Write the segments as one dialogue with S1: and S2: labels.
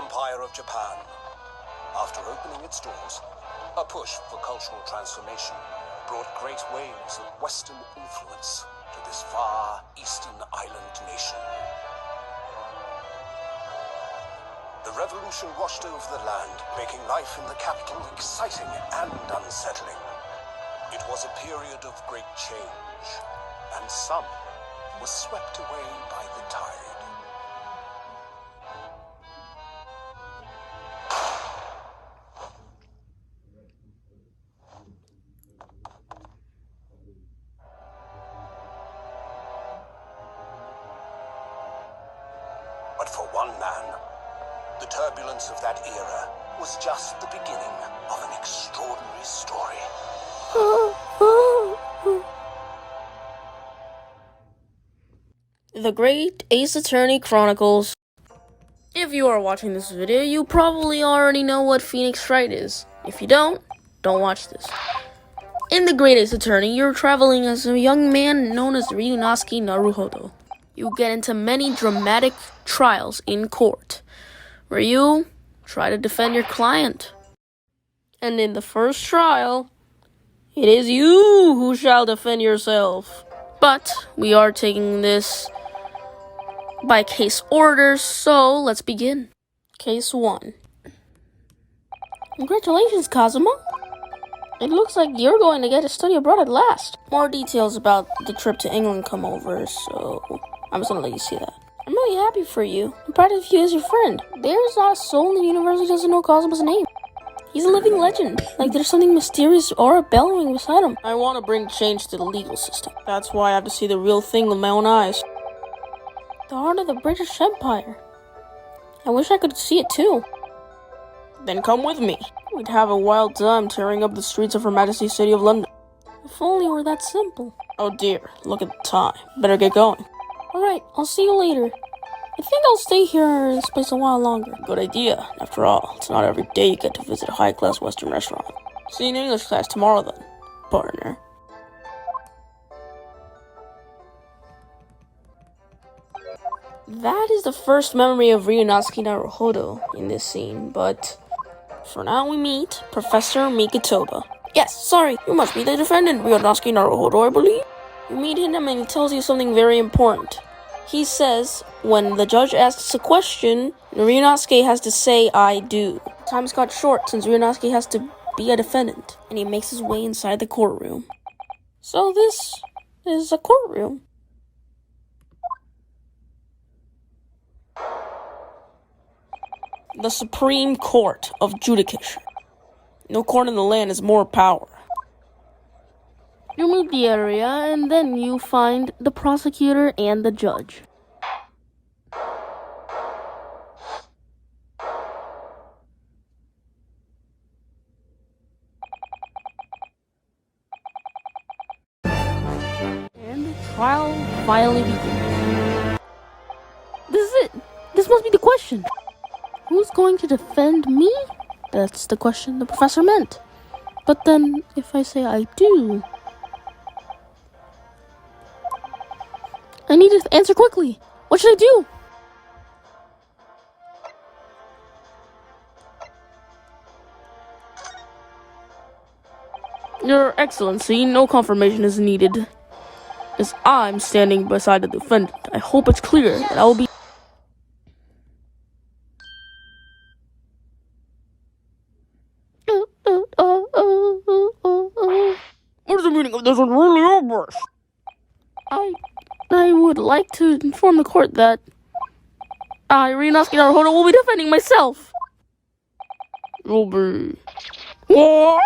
S1: Empire of Japan. After opening its doors, a push for cultural transformation brought great waves of Western influence to this far eastern island nation. The revolution washed over the land, making life in the capital exciting and unsettling. It was a period of great change, and some was swept away by the tide. But for one man, the turbulence of that era was just the beginning of an extraordinary story.
S2: The Great Ace Attorney Chronicles. If you are watching this video, you probably already know what Phoenix Wright is. If you don't watch this. In The Great Ace Attorney, you're traveling as a young man known as Ryunosuke Naruhodo. You get into many dramatic trials in court, where you try to defend your client. And in the first trial, it is you who shall defend yourself. But we are taking this by case order, so let's begin. Case 1. Congratulations, Kazuma. It looks like you're going to get to study abroad at last. More details about the trip to England come over, so I'm just gonna let you see that. I'm really happy for you. I'm proud of you as your friend. There's not a soul in the universe who doesn't know Kazuma's name. He's a living legend. Like there's something mysterious aura bellowing beside him. I want to bring change to the legal system. That's why I have to see the real thing with my own eyes. The heart of the British Empire. I wish I could see it too. Then come with me. We'd have a wild time tearing up the streets of Her Majesty's City of London. If only it were that simple. Oh dear, look at the time. Better get going. Alright, I'll see you later. I think I'll stay here in this place a while longer. Good idea. After all, it's not every day you get to visit a high-class Western restaurant. See you in English class tomorrow then, partner. That is the first memory of Ryunosuke Naruhodo in this scene, but for now we meet Professor Mikotoba. Yes, sorry, you must be the defendant, Ryunosuke Naruhodo, I believe. You meet him and he tells you something very important. He says, when the judge asks a question, Ryunosuke has to say, I do. Time's got short since Ryunosuke has to be a defendant, and he makes his way inside the courtroom. So this is a courtroom. The Supreme Court of Judicature. No court in the land has more power. You meet the area, and then you find the prosecutor and the judge. And the trial finally begins. This is it. This must be the question. Who's going to defend me? That's the question the professor meant. But then, if I say I do... I need to answer quickly. What should I do? Your Excellency, no confirmation is needed. As I'm standing beside the defendant, I hope it's clear that I will be... What is the meaning of this one really over? I would like to inform the court that Ryunosuke Naruhodo will be defending myself. You'll be... What?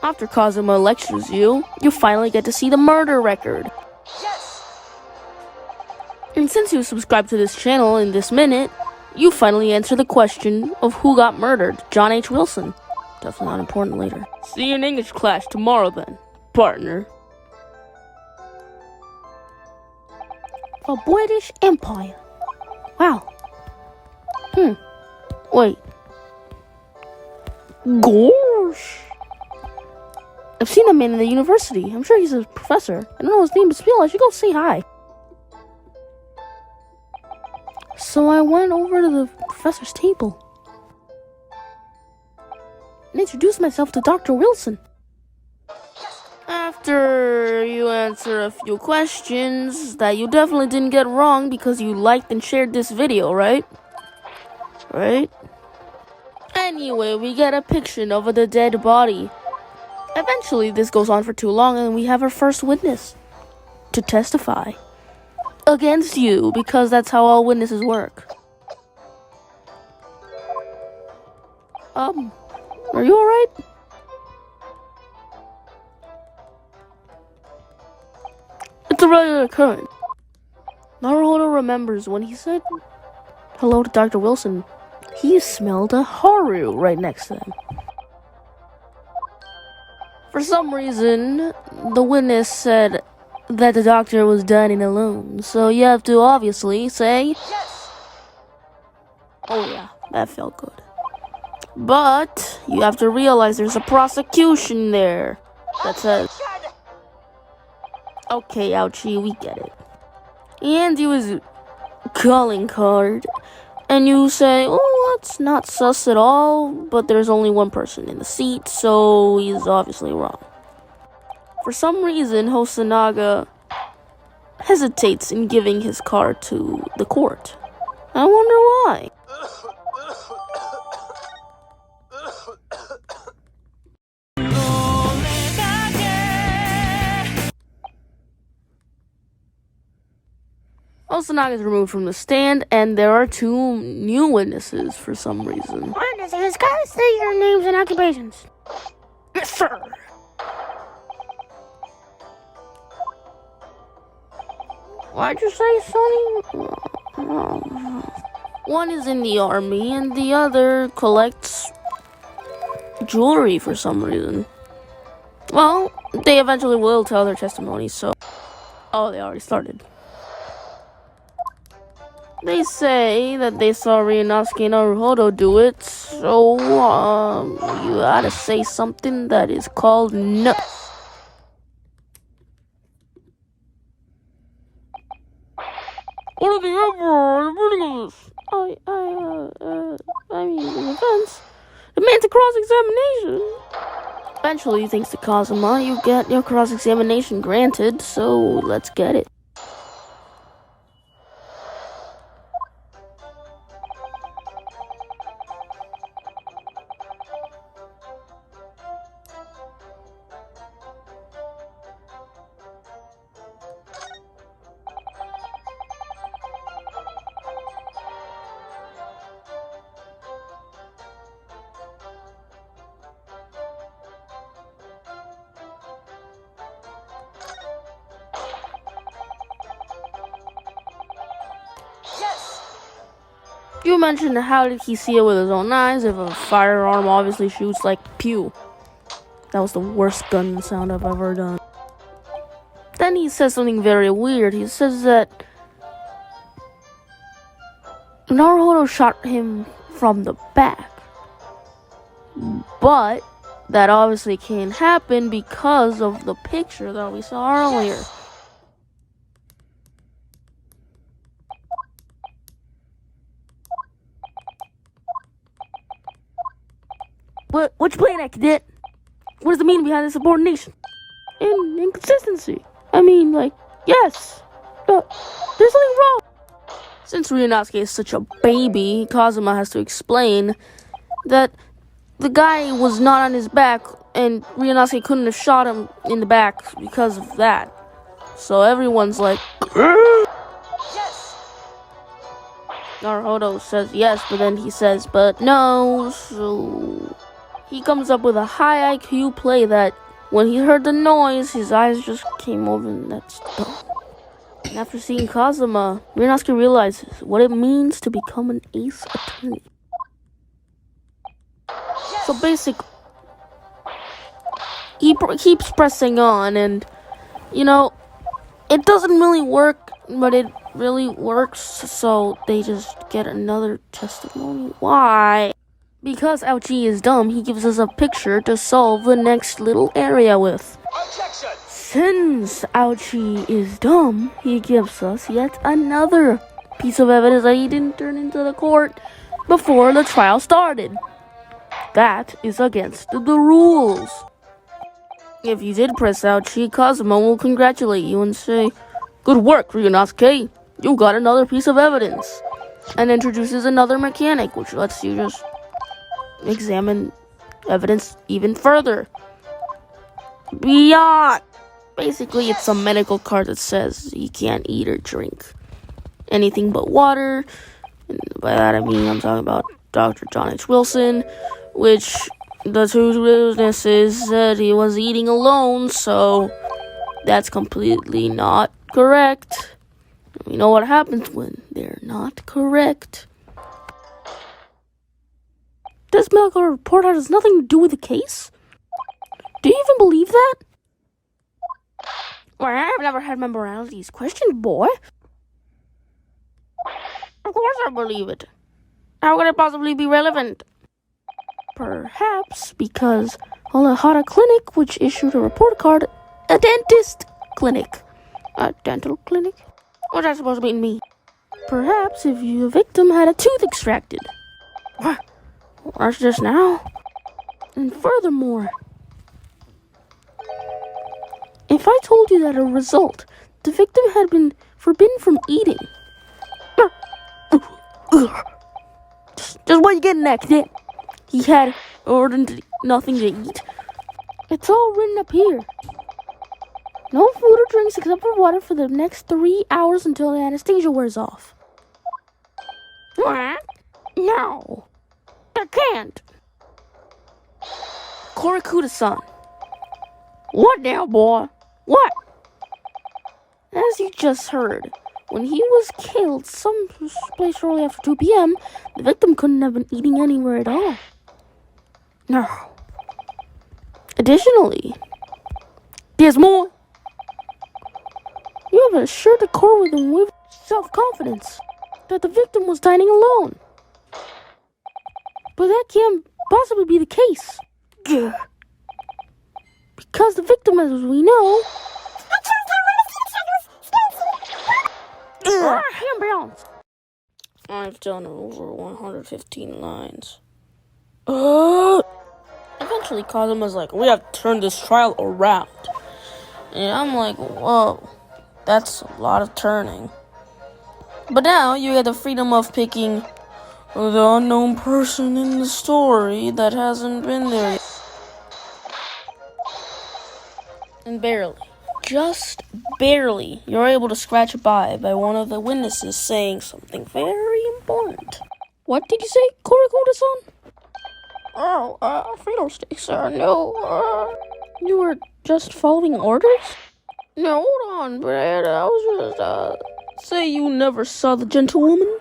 S2: After Kazuma lectures you, you finally get to see the murder record.
S1: Yes!
S2: And since you subscribe to this channel in this minute, you finally answer the question of who got murdered, John H. Wilson. Definitely not important later. See you in English class tomorrow then, partner. The British Empire. Wow. Wait. Gosh. I've seen that man in the university. I'm sure he's a professor. I don't know his name, but still, I should go say hi. So I went over to the professor's table and introduced myself to Dr. Wilson. After you answer a few questions that you definitely didn't get wrong because you liked and shared this video, right? Right? Anyway, we get a picture of the dead body. Eventually, this goes on for too long and we have our first witness to testify against you, because that's how all witnesses work. Are you alright? It's a regular occurrence. Naruhodo remembers when he said hello to Dr. Wilson, he smelled a Haru right next to him. For some reason, the witness said that the doctor was dining alone, so you have to obviously say yes. Oh yeah, that felt good. But you have to realize there's a prosecution there that says, okay, ouchie, we get it. And you his calling card, and you say, oh, that's not sus at all, but there's only one person in the seat, so he's obviously wrong. For some reason, Hosonaga hesitates in giving his card to the court. I wonder why. Hosonaga is removed from the stand, and there are two new witnesses for some reason.
S3: Witnesses, can I see your names and occupations?
S2: Yes, sir. Why'd you say, Sonny? One is in the army, and the other collects jewelry for some reason. Well, they eventually will tell their testimony, so... Oh, they already started. They say that they saw Ryunosuke Naruhodo do it, so, you gotta say something that is called no. What are the Emperor reading of this? I mean, in defense, demands a cross-examination. Eventually, thanks to Kazuma, you get your cross-examination granted, so let's get it. You mentioned how did he see it with his own eyes if a firearm obviously shoots like pew. That was the worst gun sound I've ever done. Then he says something very weird. He says that Naruhodo shot him from the back. But that obviously can't happen because of the picture that we saw earlier. What you playing at, cadet? What does the meaning behind this subordination? Inconsistency. I mean, like, yes. But there's something wrong. Since Ryunosuke is such a baby, Kazuma has to explain that the guy was not on his back, and Ryunosuke couldn't have shot him in the back because of that. So everyone's like, yes. Naruhodo says yes, but then he says, but no, so... He comes up with a high IQ play that when he heard the noise, his eyes just came over, and that's dumb. And after seeing Kazuma, Ryunosuke realizes what it means to become an ace attorney. Yes. So basically, he keeps pressing on, and, you know, it doesn't really work, but it really works, so they just get another testimony. Why? Because Ouchie is dumb, he gives us a picture to solve the next little area with. Objection! Since Ouchie is dumb, he gives us yet another piece of evidence that he didn't turn into the court before the trial started. That is against the rules. If you did press out, Cosmo will congratulate you and say, "Good work, Ryunosuke. You got another piece of evidence." And introduces another mechanic, which lets you just examine evidence even further. Beyond. Basically, it's a medical card that says you can't eat or drink anything but water. And by that I mean I'm talking about Dr. John H. Wilson, which the two witnesses said he was eating alone, so that's completely not correct. We know what happens when they're not correct. This medical report has nothing to do with the case? Do you even believe that? Well, I've never had my moralities questioned, boy. Of course I believe it. How could it possibly be relevant? Perhaps because Olahara Clinic, which issued a report card, a dentist clinic. A dental clinic? What's that supposed to mean me? Perhaps if the victim had a tooth extracted. What? That's just now. And furthermore, if I told you that as a result, the victim had been forbidden from eating. Just what you getting next? Yeah. He had ordered nothing to eat. It's all written up here. No food or drinks except for water for the next 3 hours until the anesthesia wears off. What? No. I can't. Korakuda-san. What now, boy? What? As you just heard, when he was killed some place shortly after 2 p.m., the victim couldn't have been eating anywhere at all. No. Additionally, there's more. You have assured the court with self-confidence that the victim was dining alone. But that can't possibly be the case. Because the victim, as we know... I've done over 115 lines. Eventually, Kazuma's like, "We have to turn this trial around." And I'm like, whoa, that's a lot of turning. But now, you get the freedom of picking the unknown person in the story that hasn't been there yet. And barely, just barely, you're able to scratch by one of the witnesses saying something very important. What did you say, Korakuda-san? Fatal state, sir. No, You were just following orders? No, hold on, Brad. I was just, say you never saw the gentlewoman?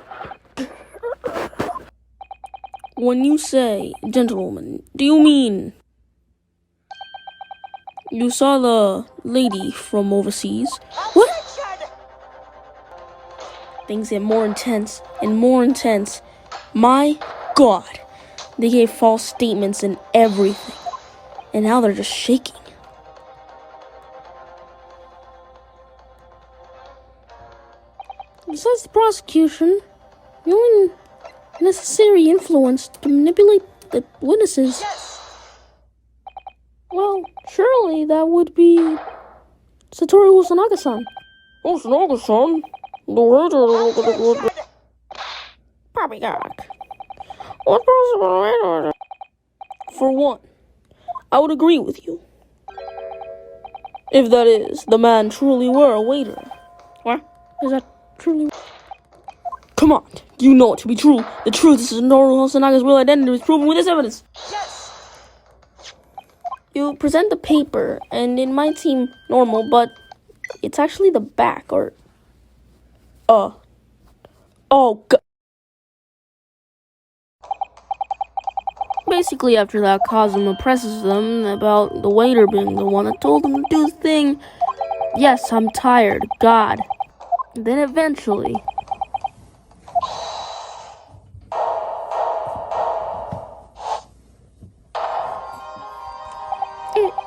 S2: When you say gentlewoman, do you mean you saw the lady from overseas? What? Things get more intense and more intense. My God. They gave false statements and everything. And now they're just shaking. Besides the prosecution, the only necessary influence to manipulate the witnesses, well, surely that would be Satoru Osanaga-san. Osanaga-san? The waiter. Poppycock. What possible? For one, I would agree with you. If that is, the man truly were a waiter. What? Is that truly? Come on, you know it to be true. The truth is Satoru Osanaga's real identity is proven with this evidence. Yes! You present the paper, and it might seem normal, but it's actually the back, or... Oh, God. Basically, after that, Kazuma presses them about the waiter being the one that told him to do the thing. Yes, I'm tired. God. Then eventually...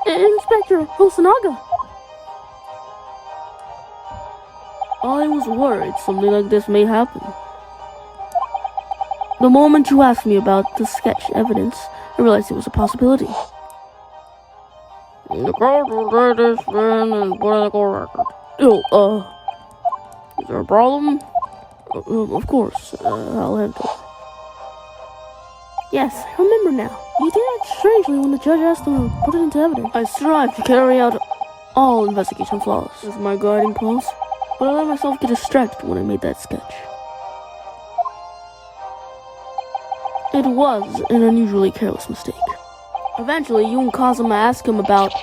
S2: Inspector Osanaga. I was worried something like this may happen. The moment you asked me about the sketch evidence, I realized it was a possibility. The crowd will get this man and political record. Is there a problem? Of course, I'll handle it. Yes, I remember now. You did act strangely when the judge asked them to put it into evidence. I strive to carry out all investigation flaws as my guiding pulse, but I let myself get distracted when I made that sketch. It was an unusually careless mistake. Eventually, you and Kazuma ask him about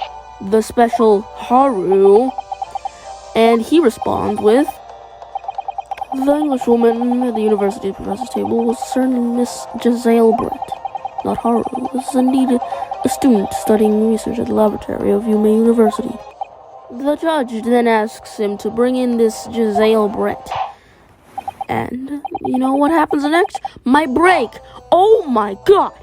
S2: the special Haru, and he responds with, the Englishwoman at the university professor's table was certain Miss Giselle Brett, not Haru. This is indeed a student studying research at the laboratory of Yume University. The judge then asks him to bring in this Giselle Brett. And you know what happens next? My break! Oh my god!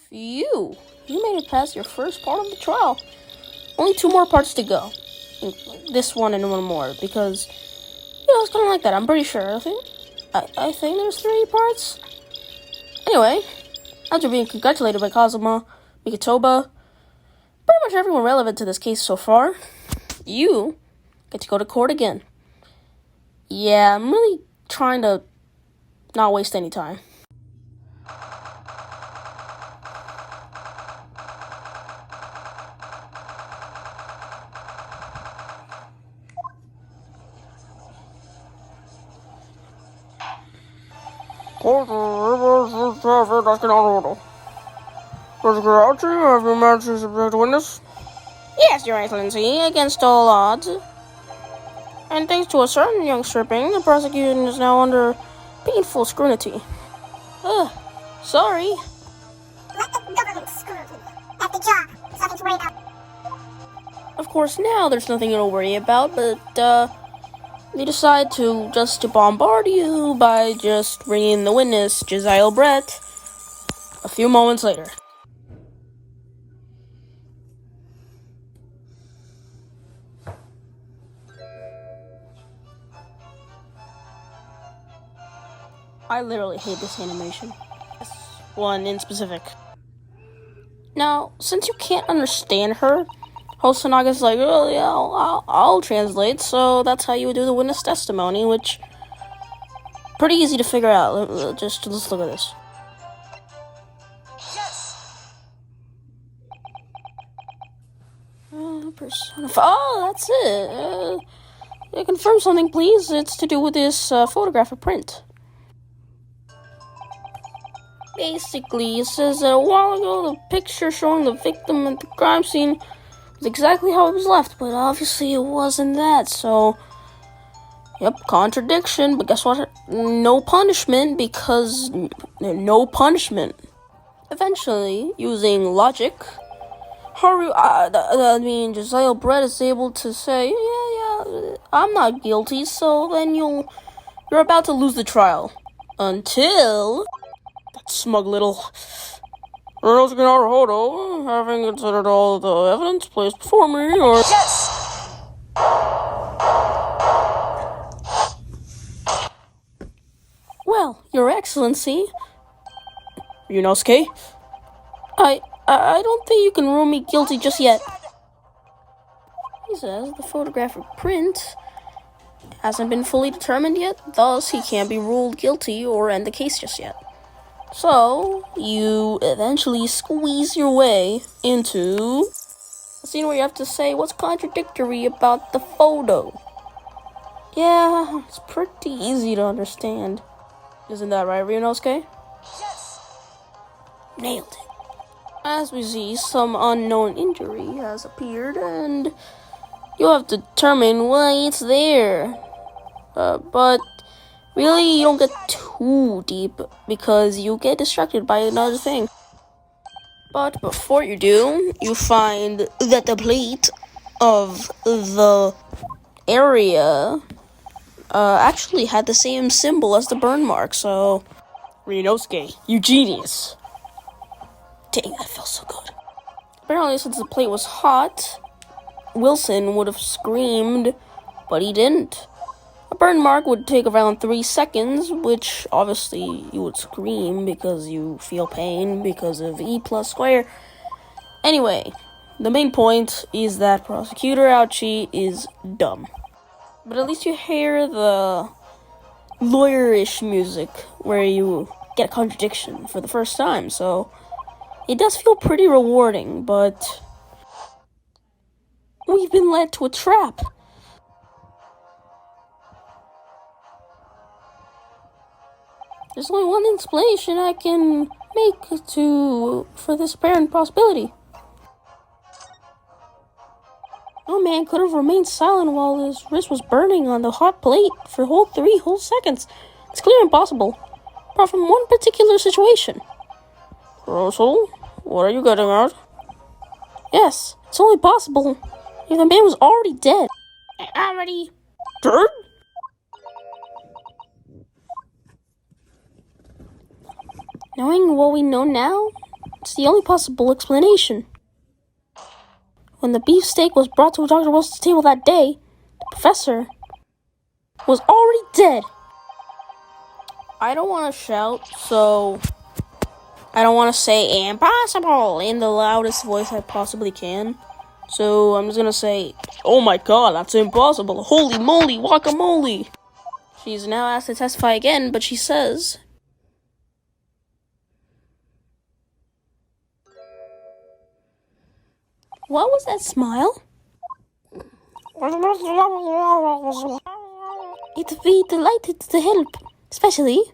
S2: Phew! You made it past your first part of the trial. Only 2 more parts to go. This one and one more, because, it's kind of like that, I'm pretty sure. I think there's 3 parts. Anyway, after being congratulated by Kazuma, Mikitoba, pretty much everyone relevant to this case so far, you get to go to court again. Yeah, I'm really trying to not waste any time. Have you managed to subject a witness? Yes, Your Excellency, against all odds. And thanks to a certain young stripping, the prosecution is now under painful scrutiny. Sorry.
S3: Let the government scrutiny. That's the job. Something to worry about.
S2: Of course, now there's nothing to worry about, but, they decide to bombard you by just bringing the witness, Giselle Brett, a few moments later. I literally hate this animation. This one in specific. Now, since you can't understand her, Hosanaga's like, oh yeah, I'll translate, so that's how you would do the witness testimony, which, pretty easy to figure out. Let's look at this.
S1: Yes!
S2: That's it. Confirm something, please. It's to do with this photograph of print. Basically, it says that a while ago, the picture showing the victim at the crime scene was exactly how it was left, but obviously it wasn't that, so, yep, contradiction, but guess what? No punishment, because no punishment. Eventually, using logic, Giselle Brett is able to say, yeah, I'm not guilty, so then you're about to lose the trial. Until that smug little Naruhodo, having considered all the evidence placed before me, or...
S1: Yes!
S2: Well, Your Excellency, Ryunosuke, I don't think you can rule me guilty just yet. He says the photographic print hasn't been fully determined yet, thus he can't be ruled guilty or end the case just yet. So, you eventually squeeze your way into a scene where you have to say what's contradictory about the photo. Yeah, it's pretty easy to understand. Isn't that right, Ryunosuke?
S1: Yes!
S2: Nailed it. As we see, some unknown injury has appeared, and you'll have to determine why it's there. But really, you don't get too deep, because you get distracted by another thing. But before you do, you find that the plate of the area actually had the same symbol as the burn mark, so... Ryunosuke, you genius. Dang, that felt so good. Apparently, since the plate was hot, Wilson would have screamed, but he didn't. A burn mark would take around 3 seconds, which obviously you would scream because you feel pain because of E plus square. Anyway, the main point is that Prosecutor Ouchie is dumb. But at least you hear the lawyerish music where you get a contradiction for the first time, so it does feel pretty rewarding, but we've been led to a trap. There's only one explanation I can make for this apparent possibility. No man could have remained silent while his wrist was burning on the hot plate for 3 whole seconds. It's clearly impossible, apart from one particular situation. Russell, what are you getting at? Yes, it's only possible if the man was already dead. Already dead? Knowing what we know now, it's the only possible explanation. When the beefsteak was brought to Dr. Wilson's table that day, the professor was already dead. I don't want to shout, so I don't want to say impossible in the loudest voice I possibly can. So I'm just going to say, oh my god, that's impossible. Holy moly, guacamole. She's now asked to testify again, but she says, what was that smile? It'd be delighted to help, especially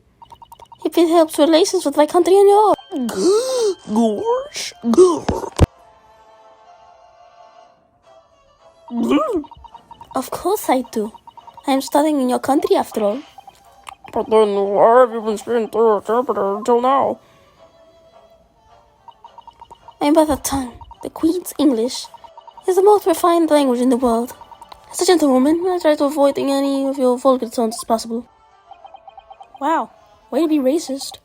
S2: if it helps relations with my country and yours. Gosh. Of course I do. I am studying in your country after all. But then why have you been speaking through a interpreter until now? My mother tongue, the Queen's English, is the most refined language in the world. As a gentlewoman, I try to avoid any of your vulgar tones as possible. Wow, way to be racist.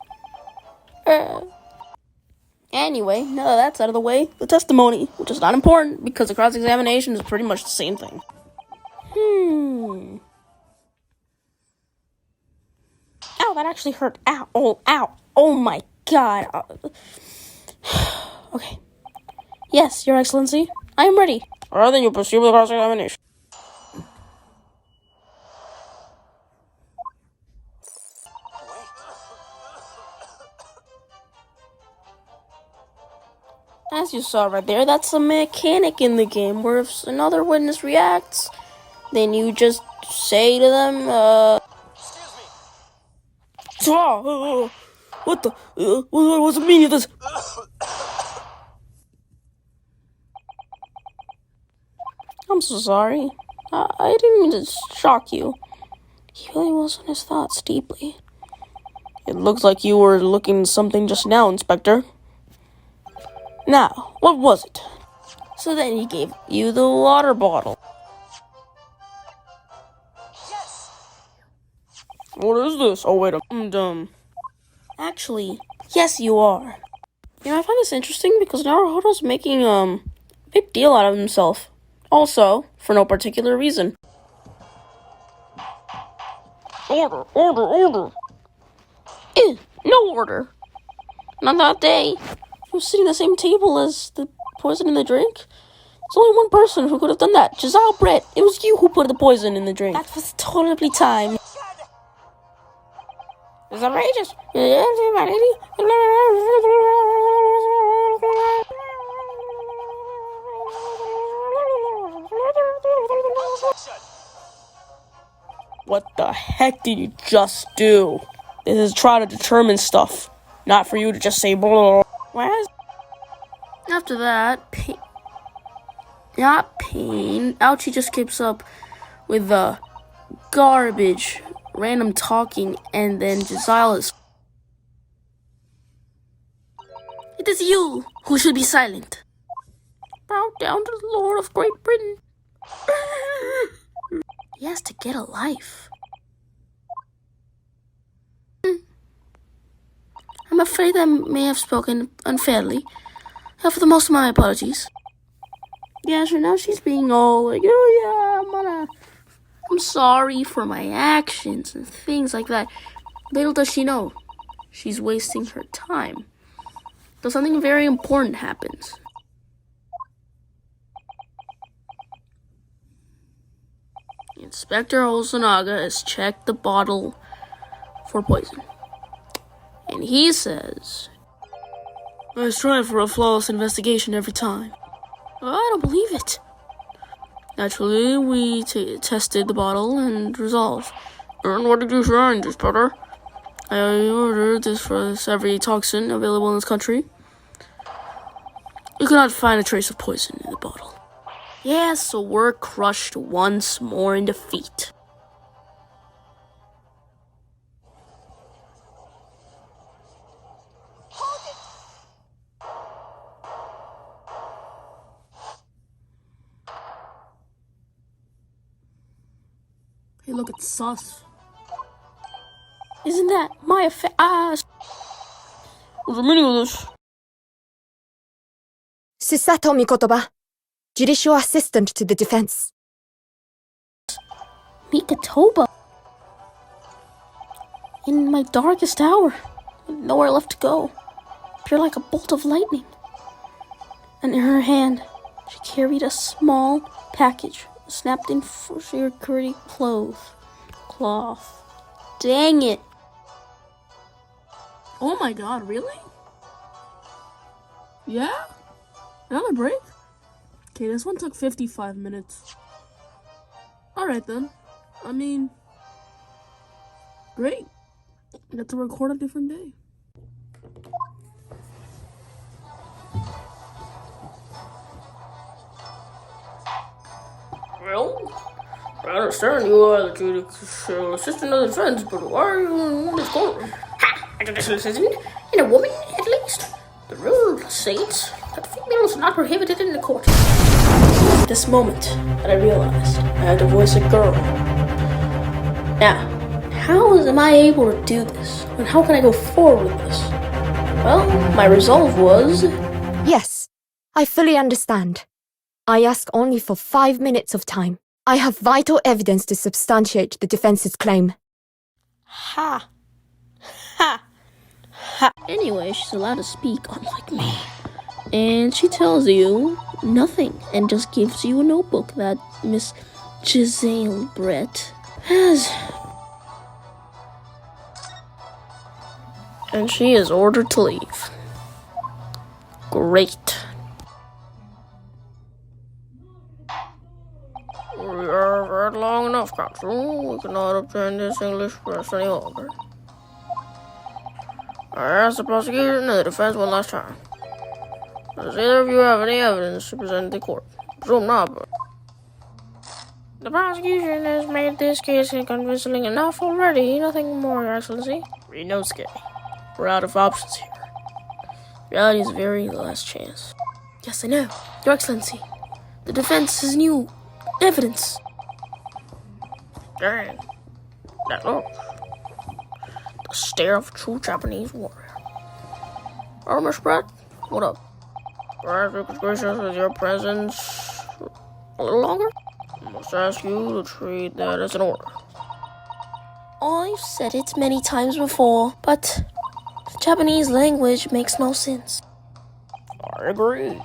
S2: Anyway, now that that's out of the way, the testimony, which is not important because the cross-examination is pretty much the same thing. Ow, that actually hurt. Ow, oh my god. Okay. Yes, Your Excellency, I am ready. Alright, then you proceed with the cross-examination. As you saw right there, that's a mechanic in the game where if another witness reacts, then you just say to them, Excuse me. What the? What's the meaning of this? I'm so sorry. I didn't mean to shock you. He really was in his thoughts deeply. It looks like you were looking at something just now, Inspector. Now, what was it? So then he gave you the water bottle.
S1: Yes!
S2: What is this? Oh, wait, I'm dumb. Actually, yes, you are. You know, I find this interesting because Naruto's making a big deal out of himself. Also, for no particular reason. Order. No order. Not that day. He was sitting at the same table as the poison in the drink. There's only one person who could have done that. Giselle Brett. It was you who put the poison in the drink. That was totally timed. It's outrageous. What the heck did you just do? This is trying to determine stuff, not for you to just say blah. After that, not pain. Ouchie just keeps up with the garbage, random talking, and then Josiah's. It is you who should be silent. Bow down to the Lord of Great Britain. He has to get a life. I'm afraid I may have spoken unfairly. For the most of my apologies. Yeah, sure, now she's being all like, oh yeah, I'm sorry for my actions and things like that. Little does she know, she's wasting her time. So something very important happens. Inspector Hosonaga has checked the bottle for poison. And he says, I strive for a flawless investigation every time. I don't believe it. Naturally, we tested the bottle and resolved. And what did you find, Inspector? I ordered this for every toxin available in this country. You could not find a trace of poison in the bottle. Yeah, so we're crushed once more in defeat. Hey, look, it's sus. Isn't that my ass? What's the meaning of this?
S4: Susato Mikotoba, judicial assistant to the defense.
S2: Mikotoba? In my darkest hour, with nowhere left to go, appeared like a bolt of lightning. And in her hand, she carried a small package, snapped in security cloth. Dang it! Oh my god, really? Yeah? Another break? Okay, this one took 55 minutes. Alright then. I mean, great. I get to record a different day. Well, I understand you are the judicial assistant of the defense, but why are you in this courtroom? Ha! A judicial assistant? And a woman, at least? The rule states that females are not prohibited in the court. At this moment that I realized I had to voice a girl. Now, how am I able to do this? And how can I go forward with this? Well, my resolve was...
S4: Yes, I fully understand. I ask only for 5 minutes of time. I have vital evidence to substantiate the defense's claim.
S2: Ha! Anyway, she's allowed to speak, unlike me. And she tells you nothing and just gives you a notebook that Miss Giselle Brett has. And she is ordered to leave. Great. We have read long enough, Counsel. We cannot obtain this English press any longer. I asked the prosecution and the defense one last time. Does either of you have any evidence to present to the court? Presume not, but... The prosecution has made this case convincing enough already. Nothing more, Your Excellency. Rinosuke, we're out of options here. Reality is very last chance. Yes, I know, Your Excellency. The defense has new evidence. Dang. That look. The stare of a true Japanese warrior. Oh, Miss Brett, what up? Perhaps we could grace us with your presence a little longer? I must ask you to treat that as an order. I've said it many times before, but the Japanese language makes no sense. I agree.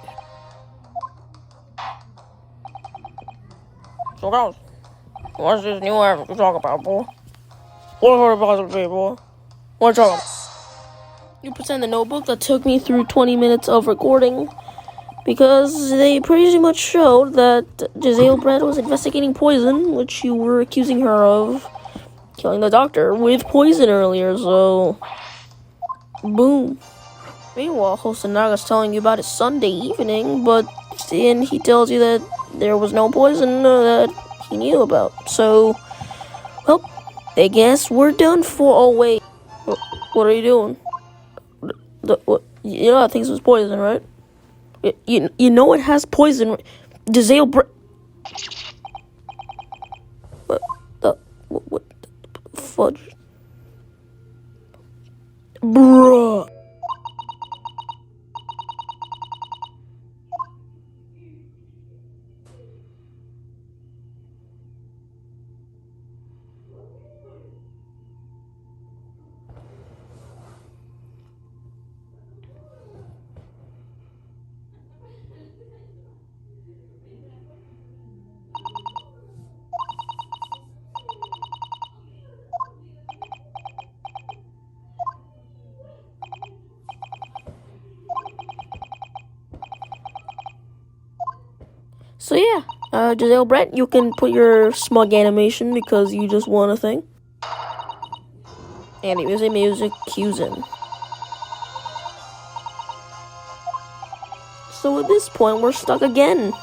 S2: So guys, what's this new effort you talk about, boy? What could it possibly be, boy? What you talking about? You present the notebook that took me through 20 minutes of recording because they pretty much showed that Giselle Brett was investigating poison, which you were accusing her of killing the doctor with poison earlier, so... boom. Meanwhile, Hosanaga's telling you about his Sunday evening, but then he tells you that there was no poison that he knew about, so... well, I guess we're done for... oh, wait. What are you doing? You know that thing was poison, right? You know it has poison. Giselle Brett. What the fudge? Bruh. So yeah, Giselle Brett, you can put your smug animation because you just won a thing. And music cues in. So at this point, we're stuck again.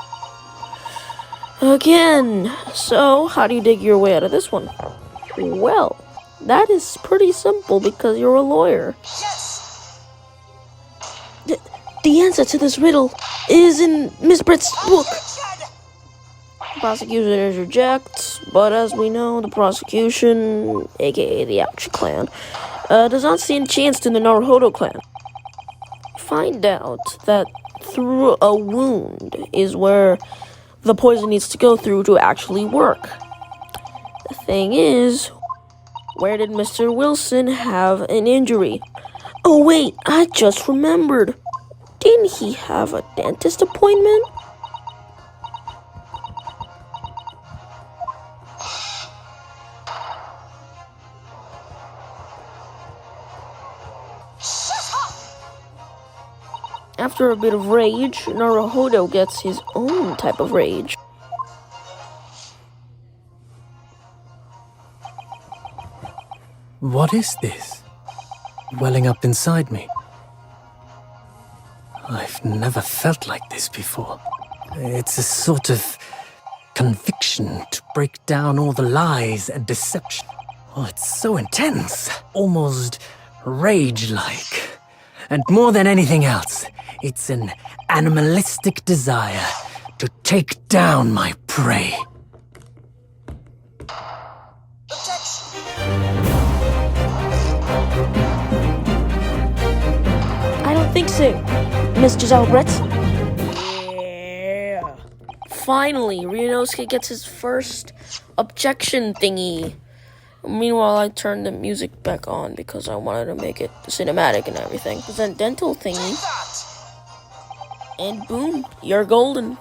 S2: So how do you dig your way out of this one? Well, that is pretty simple because you're a lawyer. The answer to this riddle is in Miss Brett's book. Prosecutors reject, but as we know, the prosecution, aka the Ouch clan, does not stand a chance to the Naruhodo clan. Find out that through a wound is where the poison needs to go through to actually work. The thing is, where did Mr. Wilson have an injury? Oh wait, I just remembered. Didn't he have a dentist appointment? After a bit of rage, Naruhodo gets his own type of rage.
S5: What is this? Welling up inside me. I've never felt like this before. It's a sort of conviction to break down all the lies and deception. Oh, it's so intense, almost rage-like. And more than anything else, it's an animalistic desire to take down my prey.
S2: I don't think so, Miss Giselle Brett. Yeah. Finally, Ryunosuke gets his first objection thingy. Meanwhile, I turned the music back on because I wanted to make it cinematic and everything. Then dental thingy. And boom, you're golden.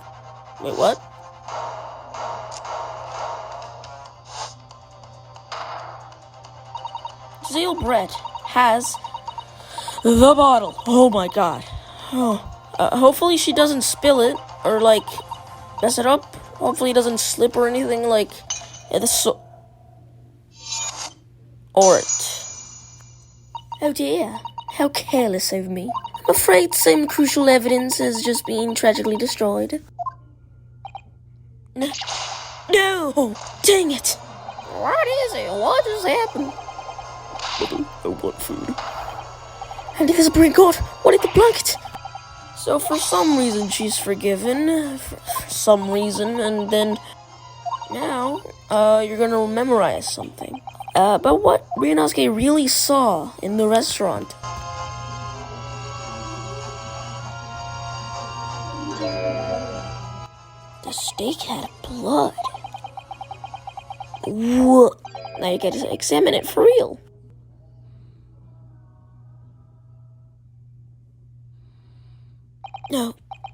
S2: Wait, what? Giselle Brett has the bottle. Oh my god. Oh. Hopefully she doesn't spill it or like mess it up. Hopefully it doesn't slip or anything like or it. Oh dear, how careless of me. I'm afraid some crucial evidence has just been tragically destroyed. No! Dang it! What is it? What just happened? I want food. And there's a brain cord. What is the blanket? So for some reason she's forgiven. For some reason, and then now, you're gonna memorize something. About what Ryunosuke really saw in the restaurant. The steak had blood. What? Now you gotta examine it for real.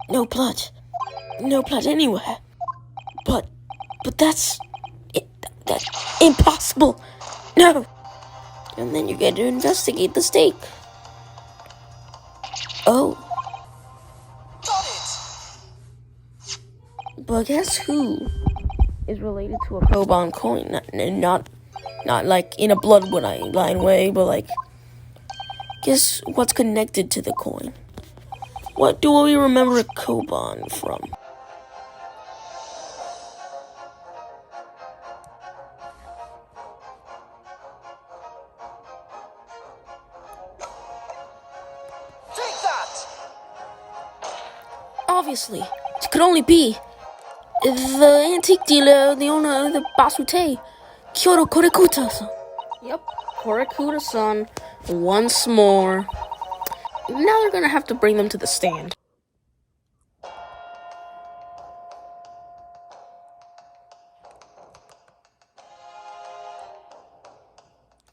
S2: No blood. No blood anywhere. But that's impossible. No. And then you get to investigate the steak. Oh. But guess who is related to a Koban coin? Not like in a bloodline way, but like, guess what's connected to the coin? What do we remember Koban from?
S1: Take that!
S2: Obviously, it could only be the antique dealer, the owner of the Basute, Kyoto Korekuta-san. Yep, Korekuta-san, once more. Now they're gonna have to bring them to the stand.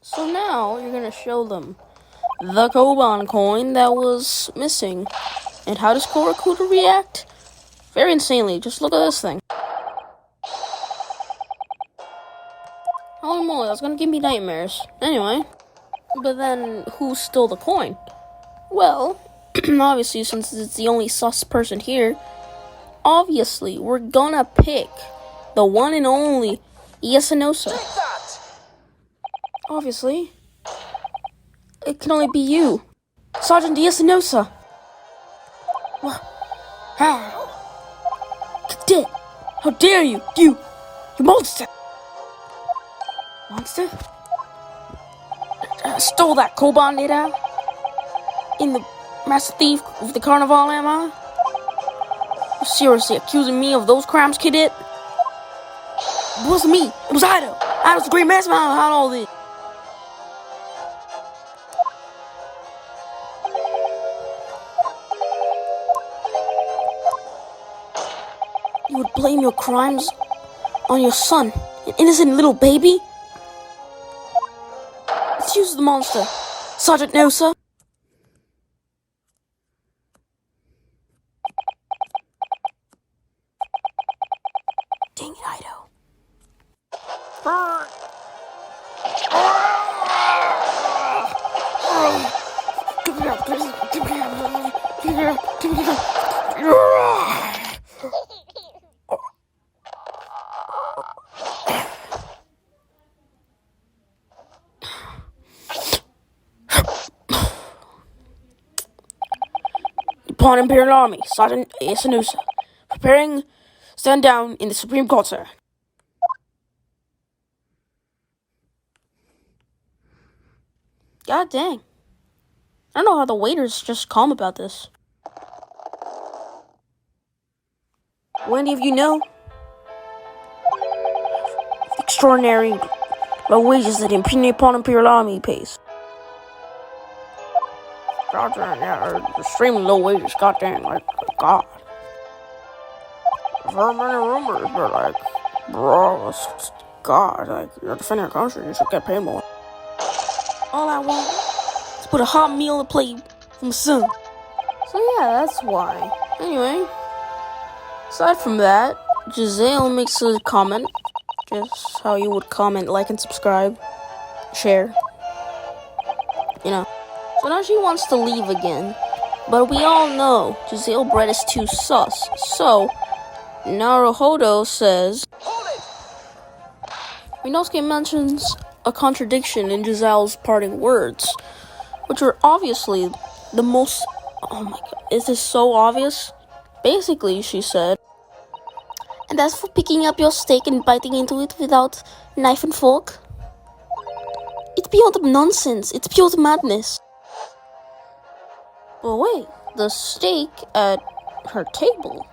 S2: So now you're gonna show them the Koban coin that was missing. And how does Korakuda react? Very insanely. Just look at this thing. Holy moly, that's gonna give me nightmares. Anyway, but then who stole the coin? Well, obviously, since it's the only sus person here, obviously, we're gonna pick the one and only Yasunosa. Obviously, it can only be you, Sergeant Yasunosa. Cadet, how dare you, you monster! Monster? Stole that Koban data? In the master thief of the carnival, am I? You're seriously accusing me of those crimes, cadet? It wasn't me, it was Ido. Ido's the great mastermind behind all this. You would blame your crimes on your son, an innocent little baby? Let's use the monster, Sergeant Nosa. Dang it, Ido. Upon Imperial Army, Sergeant Yasunosa. Preparing stand down in the Supreme Court, sir. God dang. I don't know how the waiter's just calm about this. Will any of you know the extraordinary low wages that Nippon Imperial Army pays? Goddamn, yeah, extremely low wages, goddamn, like, God. I've heard many rumors, but, like, bro, God, like, you're defending your country, you should get paid more. All I want is put a hot meal on the plate for my son. So yeah, that's why. Anyway, aside from that, Giselle makes a comment. Just how you would comment, like, and subscribe. Share. You know. So now she wants to leave again. But we all know Giselle Brett is too sus. So, Naruhodo says... Inosuke mentions a contradiction in Giselle's parting words, which are obviously the most... Oh my god, is this so obvious? Basically, she said, and as for picking up your steak and biting into it without knife and fork, it's beyond nonsense, it's pure madness. But wait, the steak at her table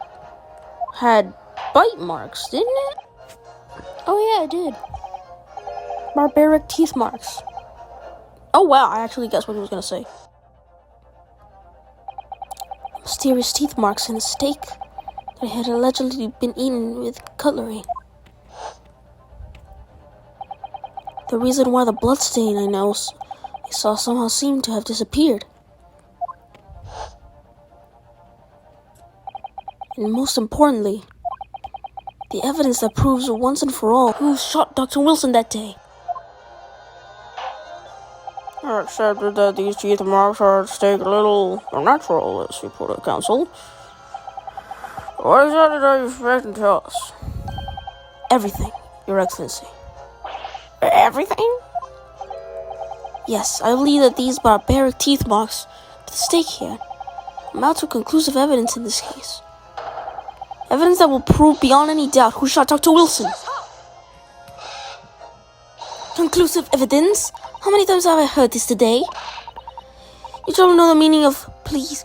S2: had bite marks, didn't it? Oh yeah, it did. Barbaric teeth marks. Oh wow, I actually guessed what he was gonna say. Mysterious teeth marks in a steak that had allegedly been eaten with cutlery. The reason why the bloodstain I saw somehow seemed to have disappeared. And most importantly, the evidence that proves once and for all who shot Dr. Wilson that day. I accepted that these teeth marks are at stake a little unnatural, as you put it, Counsel. What exactly are you expecting to tell us? Everything, Your Excellency. Everything? Yes, I believe that these barbaric teeth marks at the stake here amount to conclusive evidence in this case. Evidence that will prove beyond any doubt who shot Dr. Wilson. Conclusive evidence? How many times have I heard this today? You don't know the meaning of please.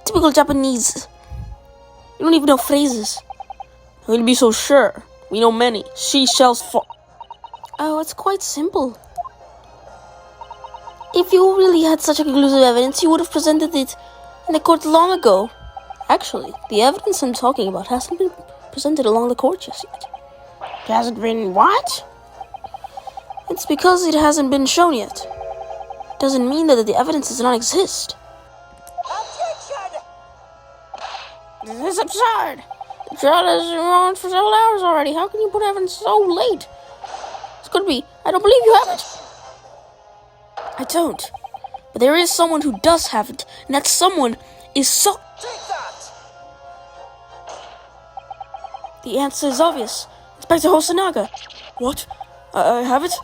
S2: Typical Japanese. You don't even know phrases. How can you be so sure? We know many. Seashells fall. Oh, it's quite simple. If you really had such a conclusive evidence, you would have presented it in the court long ago. Actually, the evidence I'm talking about hasn't been presented along the court just yet. It hasn't been what? It's because it hasn't been shown yet. Doesn't mean that the evidence does not exist.
S3: Objection!
S2: This is absurd. The trial has been on for several hours already. How can you put evidence so late? This could be. I don't believe you have it. I don't. But there is someone who does have it, and that someone is so...
S3: Take that!
S2: The answer is obvious. Inspector Hosonaga. What? I have it?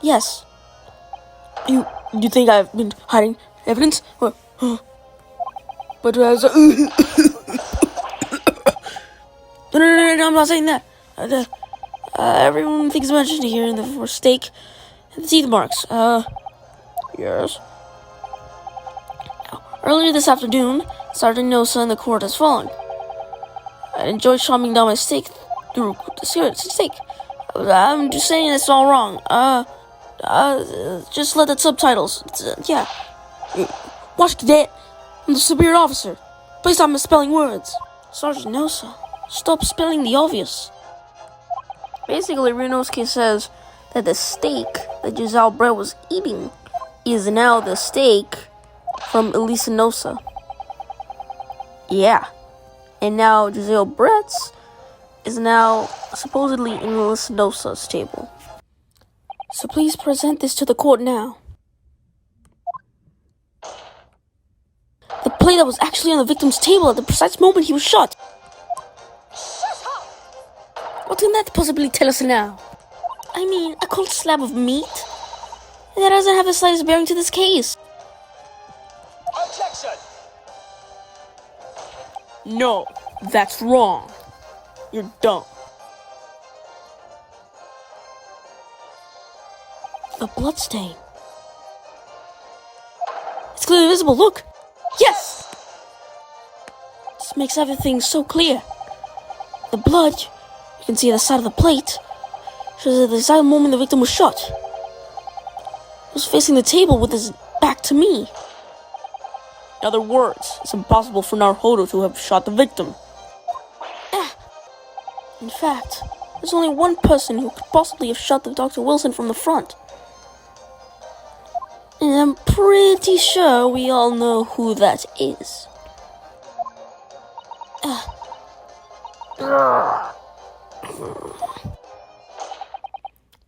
S2: Yes. You think I've been hiding evidence? But as no, I'm not saying that. Everyone thinks mentioned here in the stake and the teeth marks. Yes. Earlier this afternoon, Sergeant Nosa in the court has fallen. I enjoyed chopping down my steak through the steak. I'm just saying it's all wrong. Just let the subtitles. Yeah. Watch Cadet. I'm the superior officer. Please stop misspelling words. Sergeant Nosa, stop spelling the obvious. Basically, Ryunosuke says that the steak that Giselle Brett was eating is now the steak from Elisa Nosa. Yeah. And now Giselle Brett's is now supposedly in Elisa Nosa's table. So please present this to the court now. The plate that was actually on the victim's table at the precise moment he was shot.
S3: Shut up!
S2: What can that possibly tell us now? I mean, a cold slab of meat? That doesn't have the slightest bearing to this case.
S3: Objection!
S2: No, that's wrong. You're dumb. The bloodstain. It's clearly visible, look! Yes! This makes everything so clear. The blood, you can see at the side of the plate, shows at the exact moment the victim was shot. He was facing the table with his back to me. In other words, it's impossible for Naruhodo to have shot the victim. In fact, there's only one person who could possibly have shot the Dr. Wilson from the front. And I'm pretty sure we all know who that is.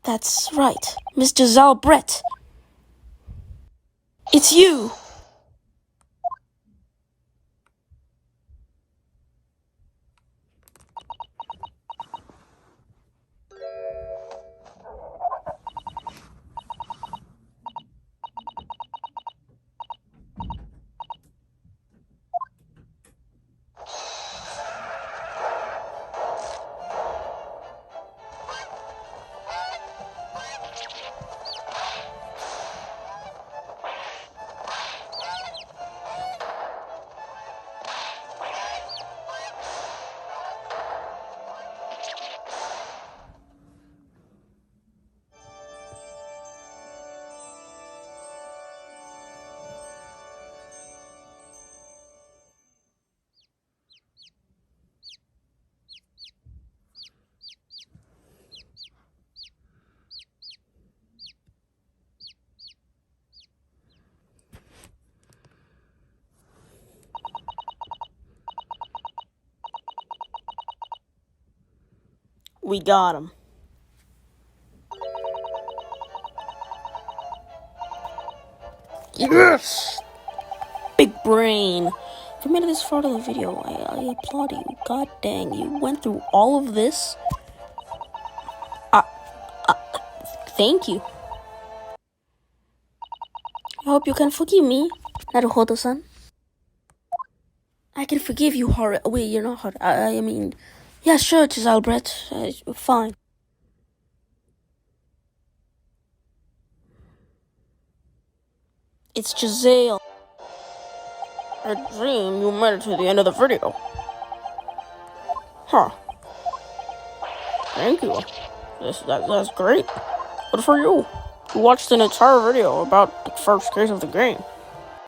S2: That's right, Miss Giselle Brett. It's you! We got him. Yes! Big brain. If you made it this far to the video, I applaud you. God dang, you went through all of this. Thank you. I hope you can forgive me, Naruhodo-san. I can forgive you, Haru. Wait, you're not Haru. I mean... Yeah, sure, Giselle Brett. Fine. It's Giselle. I dream you made it to the end of the video. Huh. Thank you. That's great. Good for you. You watched an entire video about the first case of the game.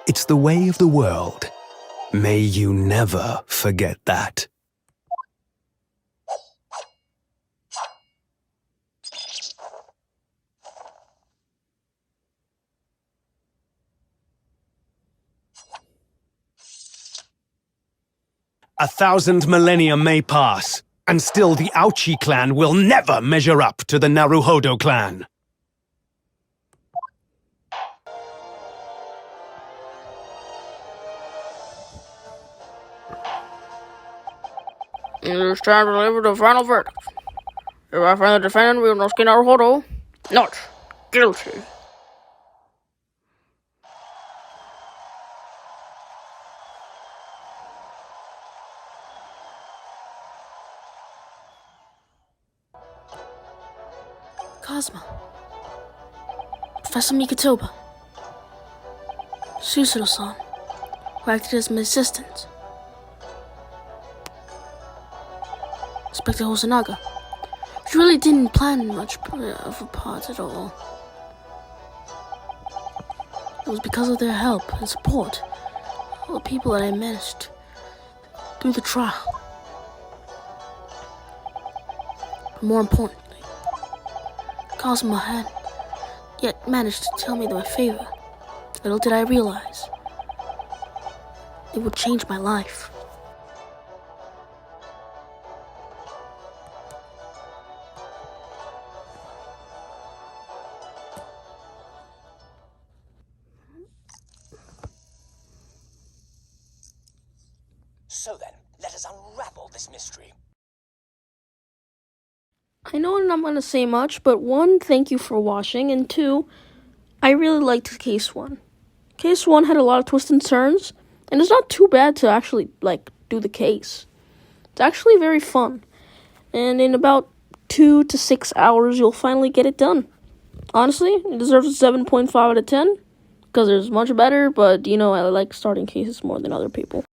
S6: It's the way of the world. May you never forget that. 1,000 millennia may pass, and still the Aochi clan will never measure up to the Naruhodo clan.
S2: It is time to deliver the final verdict. If I find the defendant, we will skin our Hodo not guilty. Cosmo, Professor Mikotoba, Susuro-san, who acted as my assistant, Inspector Hosonaga. She really didn't plan much of a part at all. It was because of their help and support, all the people that I managed through the trial. But more importantly, Cosmo had yet managed to tell me my favor. Little did I realize it would change my life.
S1: So then, let us unravel this mystery.
S2: I know I'm not going to say much, but one, thank you for watching, and two, I really liked Case 1. Case 1 had a lot of twists and turns, and it's not too bad to actually, do the case. It's actually very fun, and in about 2 to 6 hours, you'll finally get it done. Honestly, it deserves a 7.5 out of 10, because it's much better, but, I like starting cases more than other people.